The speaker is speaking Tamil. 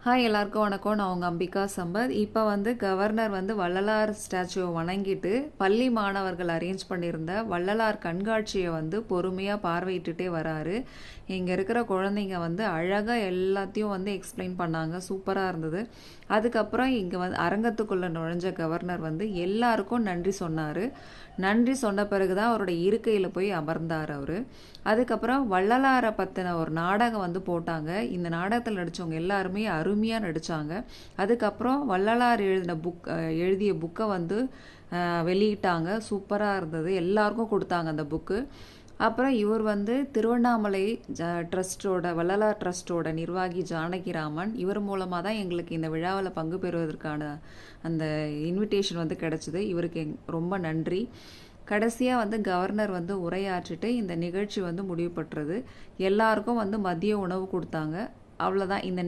ஹாய் எல்லாருக்கும் வணக்கம். நான் உங்கள் அம்பிகா சம்பத். இப்போ கவர்னர் வள்ளலார் ஸ்டாச்சுவை வணங்கிட்டு பள்ளி மாணவர்கள் அரேஞ்ச் பண்ணியிருந்த வள்ளலார் கண்காட்சியை பொறுமையாக பார்வையிட்டுட்டே வராரு. இங்கே இருக்கிற குழந்தைங்க அழகாக எல்லாத்தையும் எக்ஸ்பிளைன் பண்ணாங்க. சூப்பராக இருந்தது. அதுக்கப்புறம் இங்கே அரங்கத்துக்குள்ளே நுழைஞ்ச கவர்னர் எல்லாருக்கும் நன்றி சொன்னார். நன்றி சொன்ன பிறகு தான் அவருடைய இருக்கையில் போய் அமர்ந்தார் அவர். அதுக்கப்புறம் வள்ளலாரை பற்றின ஒரு நாடகம் போட்டாங்க. இந்த நாடகத்தில் நடித்தவங்க எல்லாருமே அருமையாக நடித்தாங்க. அதுக்கப்புறம் வள்ளலார் எழுதிய புக்கை வெளியிட்டாங்க. சூப்பராக இருந்தது. எல்லாருக்கும் கொடுத்தாங்க அந்த புக்கு. அப்புறம் இவர் திருவண்ணாமலை ட்ரஸ்டோட வள்ளலார் ட்ரஸ்டோட நிர்வாகி ஜானகிராமன். இவர் மூலமாக தான் எங்களுக்கு இந்த விழாவில் பங்கு பெறுவதற்கான அந்த இன்விடேஷன் கிடச்சிது. இவருக்கு ரொம்ப நன்றி. கடைசியாக கவர்னர் உரையாற்றிட்டு இந்த நிகழ்ச்சி முடிவு பெற்றது. எல்லாருக்கும் மதிய உணவு கொடுத்தாங்க. அவ்வளோதான். இந்த